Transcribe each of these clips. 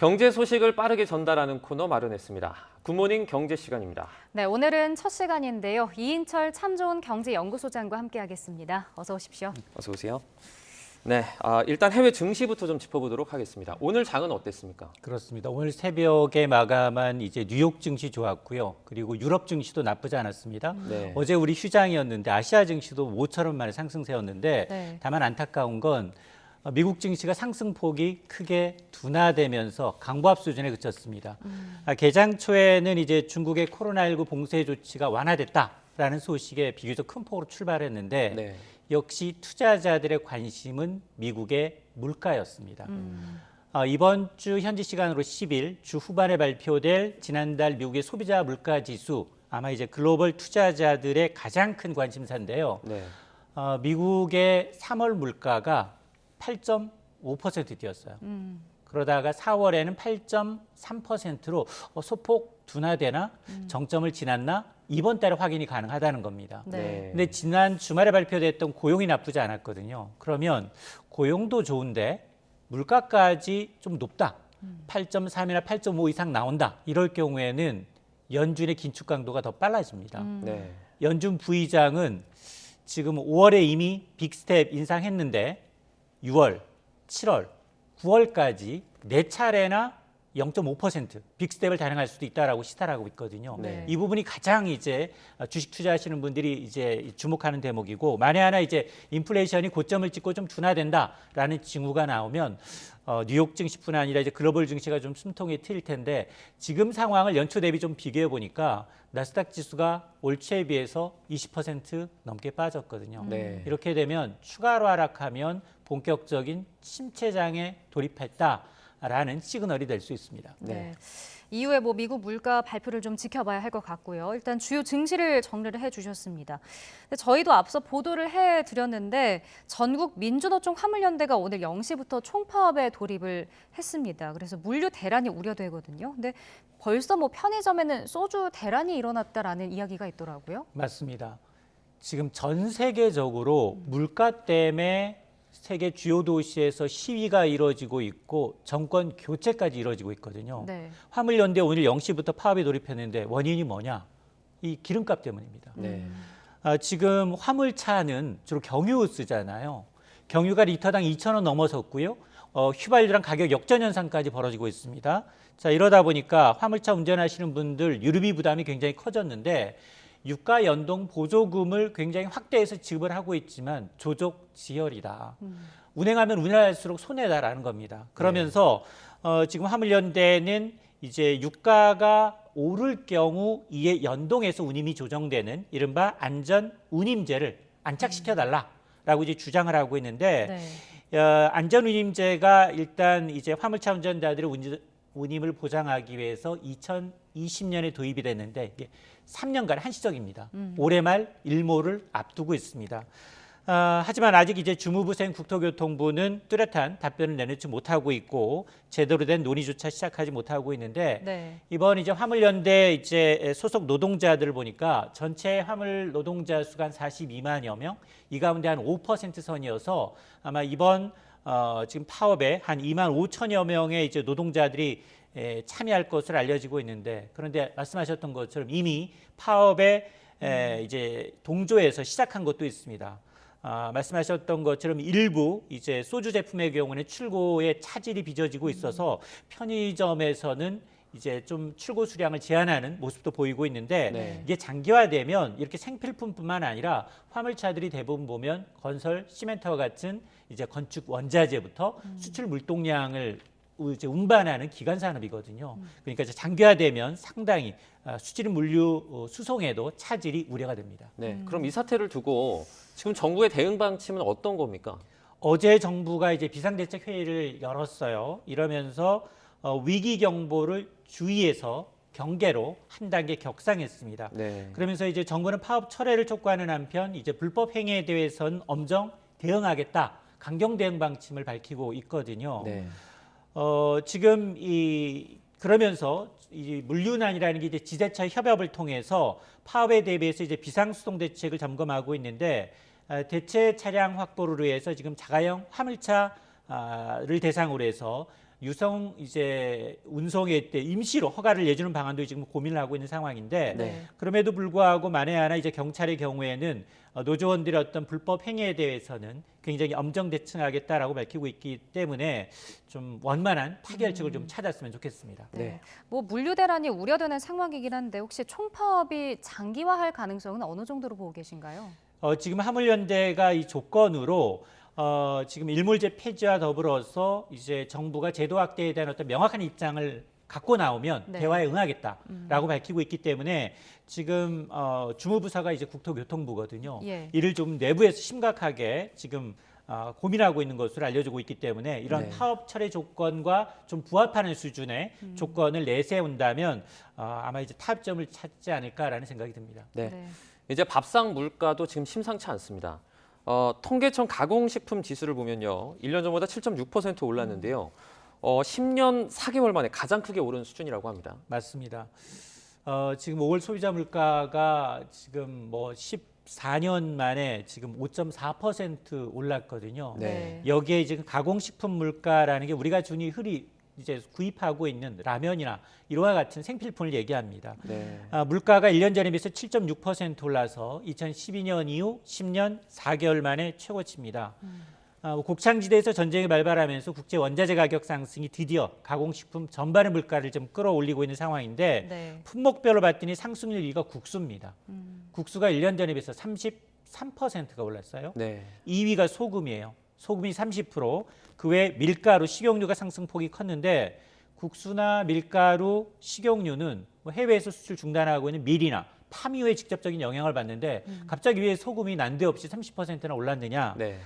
경제 소식을 빠르게 전달하는 코너 마련했습니다. 굿모닝 경제 시간입니다. 네, 오늘은 첫 시간인데요. 이인철 참 좋은 경제연구소장과 함께하겠습니다. 어서 오십시오. 어서 오세요. 네, 일단 해외 증시부터 좀 짚어보도록 하겠습니다. 오늘 장은 어땠습니까? 그렇습니다. 오늘 새벽에 마감한 이제 뉴욕 증시 좋았고요. 그리고 유럽 증시도 나쁘지 않았습니다. 네. 어제 우리 휴장이었는데 아시아 증시도 모처럼 만에 상승세였는데 네. 다만 안타까운 건 미국 증시가 상승폭이 크게 둔화되면서 강보합 수준에 그쳤습니다. 개장 초에는 이제 중국의 코로나19 봉쇄 조치가 완화됐다라는 소식에 비교적 큰 폭으로 출발했는데 네. 역시 투자자들의 관심은 미국의 물가였습니다. 이번 주 현지 시간으로 10일 주 후반에 발표될 지난달 미국의 소비자 물가 지수 아마 이제 글로벌 투자자들의 가장 큰 관심사인데요. 네. 미국의 3월 물가가 8.5% 뛰었어요. 그러다가 4월에는 8.3%로 소폭 둔화되나 정점을 지났나 이번 달에 확인이 가능하다는 겁니다. 네. 근데 지난 주말에 발표됐던 고용이 나쁘지 않았거든요. 그러면 고용도 좋은데 물가까지 좀 높다. 8.3이나 8.5 이상 나온다. 이럴 경우에는 연준의 긴축 강도가 더 빨라집니다. 네. 연준 부의장은 지금 5월에 이미 빅스텝 인상했는데 6월, 7월, 9월까지 4차례나 0.5% 빅스텝을 단행할 수도 있다라고 시사하고 있거든요. 네. 이 부분이 가장 이제 주식 투자하시는 분들이 이제 주목하는 대목이고 만에 하나 이제 인플레이션이 고점을 찍고 좀 둔화된다라는 징후가 나오면 뉴욕 증시뿐 아니라 이제 글로벌 증시가 좀 숨통이 트일 텐데 지금 상황을 연초 대비 좀 비교해 보니까 나스닥 지수가 올 초에 비해서 20% 넘게 빠졌거든요. 네. 이렇게 되면 추가로 하락하면 본격적인 침체장에 돌입했다라는 시그널이 될 수 있습니다. 네. 이후에 미국 물가 발표를 좀 지켜봐야 할 것 같고요. 일단 주요 증시를 정리를 해주셨습니다. 근데 저희도 앞서 보도를 해드렸는데 전국 민주노총 화물연대가 오늘 0시부터 총파업에 돌입을 했습니다. 그래서 물류 대란이 우려되거든요. 근데 벌써 편의점에는 소주 대란이 일어났다라는 이야기가 있더라고요. 맞습니다. 지금 전 세계적으로 물가 때문에 세계 주요 도시에서 시위가 이루어지고 있고 정권 교체까지 이루어지고 있거든요. 네. 화물연대 오늘 0시부터 파업에 돌입했는데 원인이 뭐냐? 이 기름값 때문입니다. 네. 지금 화물차는 주로 경유 쓰잖아요. 경유가 리터당 2,000원 넘어섰고요. 휘발유랑 가격 역전 현상까지 벌어지고 있습니다. 자, 이러다 보니까 화물차 운전하시는 분들 유류비 부담이 굉장히 커졌는데 유가 연동 보조금을 굉장히 확대해서 지급을 하고 있지만 조족지혈이다. 운행하면 운행할수록 손해다라는 겁니다. 그러면서 지금 화물연대는 이제 유가가 오를 경우 이에 연동해서 운임이 조정되는 이른바 안전운임제를 안착시켜달라라고 이제 주장을 하고 있는데 안전운임제가 일단 이제 화물차 운전자들의 운임을 보장하기 위해서 2020년에 도입이 됐는데 이게 3년간 한시적입니다. 올해 말 일몰을 앞두고 있습니다. 하지만 아직 이제 주무부생 국토교통부는 뚜렷한 답변을 내놓지 못하고 있고 제대로 된 논의조차 시작하지 못하고 있는데 이번 이제 화물연대 이제 소속 노동자들을 보니까 전체 화물 노동자 수가 한 42만여 명, 이 가운데 한 5% 선이어서 아마 이번 지금 파업에 한 2만 5천여 명의 이제 노동자들이 참여할 것으로 알려지고 있는데 그런데 말씀하셨던 것처럼 이미 파업에 이제 동조해서 시작한 것도 있습니다. 말씀하셨던 것처럼 일부 이제 소주 제품의 경우는 출고에 차질이 빚어지고 있어서 편의점에서는 이제 좀 출고 수량을 제한하는 모습도 보이고 있는데 이게 장기화되면 이렇게 생필품뿐만 아니라 화물차들이 대부분 보면 건설, 시멘트와 같은 이제 건축 원자재부터 수출 물동량을 이제 운반하는 기간 산업이거든요. 그러니까 이제 장기화되면 상당히 수질 물류 수송에도 차질이 우려가 됩니다. 네. 그럼 이 사태를 두고 지금 정부의 대응 방침은 어떤 겁니까? 어제 정부가 이제 비상대책 회의를 열었어요. 이러면서 위기 경보를 주의해서 경계로 한 단계 격상했습니다. 네. 그러면서 이제 정부는 파업 철회를 촉구하는 한편 이제 불법 행위에 대해서는 엄정 대응하겠다. 강경 대응 방침을 밝히고 있거든요. 네. 지금 그러면서 이 물류난이라는 게 이제 지자체 협업을 통해서 파업에 대비해서 이제 비상수송 대책을 점검하고 있는데 대체 차량 확보를 위해서 지금 자가용 화물차를 대상으로 해서 유성 이제 운송에 때 임시로 허가를 내주는 방안도 지금 고민을 하고 있는 상황인데 네. 그럼에도 불구하고 만에 하나 이제 경찰의 경우에는 노조원들의 어떤 불법 행위에 대해서는 굉장히 엄정 대처하겠다라고 밝히고 있기 때문에 좀 원만한 타결책을 좀 찾았으면 좋겠습니다. 네. 뭐 물류 대란이 우려되는 상황이긴 한데 혹시 총파업이 장기화할 가능성은 어느 정도로 보고 계신가요? 지금 화물연대가 이 조건으로 지금 일몰제 폐지와 더불어서 이제 정부가 제도 확대에 대한 어떤 명확한 입장을 갖고 나오면 네. 대화에 응하겠다라고 밝히고 있기 때문에 지금 주무부서가 이제 국토교통부거든요. 예. 이를 좀 내부에서 심각하게 지금 고민하고 있는 것으로 알려지고 있기 때문에 이런 네. 파업 철회 조건과 좀 부합하는 수준의 조건을 내세운다면 아마 이제 타협점을 찾지 않을까라는 생각이 듭니다. 네. 네. 이제 밥상 물가도 지금 심상치 않습니다. 통계청 가공식품 지수를 보면요. 1년 전보다 7.6% 올랐는데요. 10년 4개월 만에 가장 크게 오른 수준이라고 합니다. 맞습니다. 지금 5월 소비자 물가가 지금 뭐 14년 만에 지금 5.4% 올랐거든요. 네. 여기에 지금 가공식품 물가라는 게 우리가 흔히 이제 구입하고 있는 라면이나 이와 같은 생필품을 얘기합니다. 네. 물가가 1년 전에 비해서 7.6% 올라서 2012년 이후 10년 4개월 만에 최고치입니다. 곡창지대에서 전쟁이 발발하면서 국제 원자재 가격 상승이 드디어 가공식품 전반의 물가를 좀 끌어올리고 있는 상황인데 네. 품목별로 봤더니 상승률 2위가 국수입니다. 국수가 1년 전에 비해서 33%가 올랐어요. 네. 2위가 소금이에요. 소금이 30%, 그 외 밀가루, 식용유가 상승폭이 컸는데 국수나 밀가루, 식용유는 뭐 해외에서 수출 중단하고 있는 밀이나 파묘에 직접적인 영향을 받는데 갑자기 왜 소금이 난데없이 30%나 올랐느냐? 네.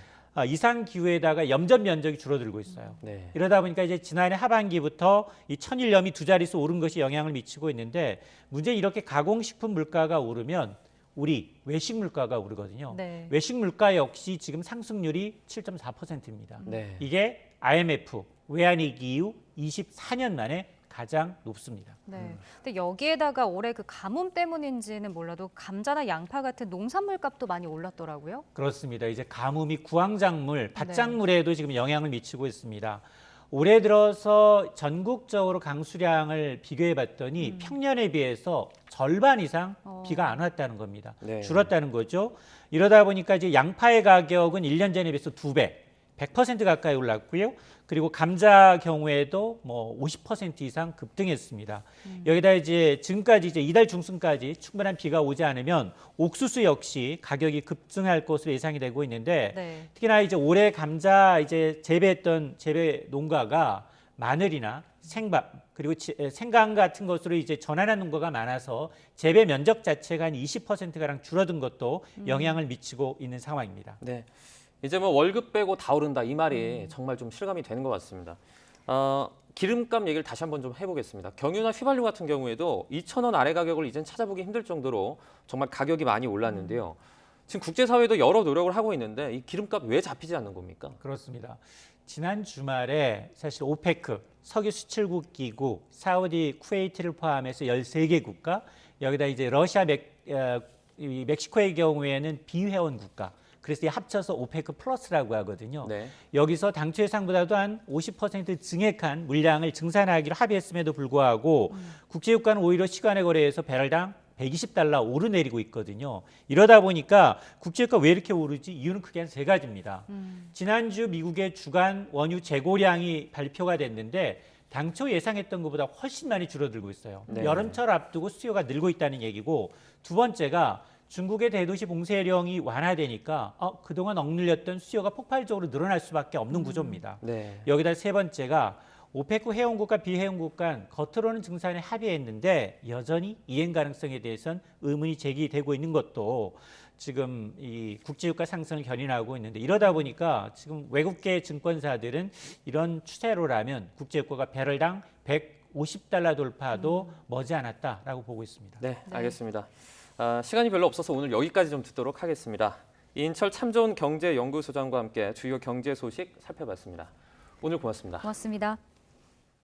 이상 기후에다가 염전 면적이 줄어들고 있어요. 네. 이러다 보니까 이제 지난해 하반기부터 이 천일염이 2자릿수 오른 것이 영향을 미치고 있는데 문제는 이렇게 가공식품 물가가 오르면 우리 외식 물가가 오르거든요. 네. 외식 물가 역시 지금 상승률이 7.4%입니다. 네. 이게 IMF 외환위기 이후 24년 만에 가장 높습니다. 네. 근데 여기에다가 올해 그 가뭄 때문인지는 몰라도 감자나 양파 같은 농산물 값도 많이 올랐더라고요. 그렇습니다. 이제 가뭄이 구황작물, 밭작물에도 지금 영향을 미치고 있습니다. 올해 들어서 전국적으로 강수량을 비교해 봤더니 평년에 비해서 절반 이상 비가 안 왔다는 겁니다. 네. 줄었다는 거죠. 이러다 보니까 이제 양파의 가격은 1년 전에 비해서 2배, 100% 가까이 올랐고요. 그리고 감자 경우에도 뭐 50% 이상 급등했습니다. 여기다 이제 지금까지 이제 이달 중순까지 충분한 비가 오지 않으면 옥수수 역시 가격이 급등할 것으로 예상이 되고 있는데 네. 특히나 이제 올해 감자 이제 재배했던 재배 농가가 마늘이나 생밥 그리고 생강 같은 것으로 이제 전환한 농가가 많아서 재배 면적 자체가 한 20%가량 줄어든 것도 영향을 미치고 있는 상황입니다. 네. 이제 뭐 월급 빼고 다 오른다 이 말이 정말 좀 실감이 되는 것 같습니다. 기름값 얘기를 다시 한번 좀 해보겠습니다. 경유나 휘발유 같은 경우에도 2,000원 아래 가격을 이젠 찾아보기 힘들 정도로 정말 가격이 많이 올랐는데요. 지금 국제사회도 여러 노력을 하고 있는데 이 기름값 왜 잡히지 않는 겁니까? 그렇습니다. 지난 주말에 사실 오페크 석유 수출국 기구 사우디 쿠웨이트를 포함해서 13개 국가 여기다 이제 러시아 멕시코의 경우에는 비회원 국가 그래서 합쳐서 오페크 플러스라고 하거든요. 네. 여기서 당초 예상보다도 한 50% 증액한 물량을 증산하기로 합의했음에도 불구하고 국제유가는 오히려 시간의 거래에서 배럴당 120달러 오르내리고 있거든요. 이러다 보니까 국제유가 왜 이렇게 오르지? 이유는 크게 한 세 가지입니다. 지난주 미국의 주간 원유 재고량이 발표가 됐는데 당초 예상했던 것보다 훨씬 많이 줄어들고 있어요. 네. 여름철 앞두고 수요가 늘고 있다는 얘기고 두 번째가 중국의 대도시 봉쇄령이 완화되니까 그동안 억눌렸던 수요가 폭발적으로 늘어날 수밖에 없는 구조입니다. 네. 여기다 세 번째가 오페크 회원국과 비회원국 간 겉으로는 증산에 합의했는데 여전히 이행 가능성에 대해서는 의문이 제기되고 있는 것도 지금 이 국제유가 상승을 견인하고 있는데 이러다 보니까 지금 외국계 증권사들은 이런 추세로라면 국제유가가 배럴당 150달러 돌파도 머지않았다라고 보고 있습니다. 네, 알겠습니다. 시간이 별로 없어서 오늘 여기까지 좀 듣도록 하겠습니다. 이인철 참 좋은 경제연구소장과 함께 주요 경제 소식 살펴봤습니다. 오늘 고맙습니다. 고맙습니다.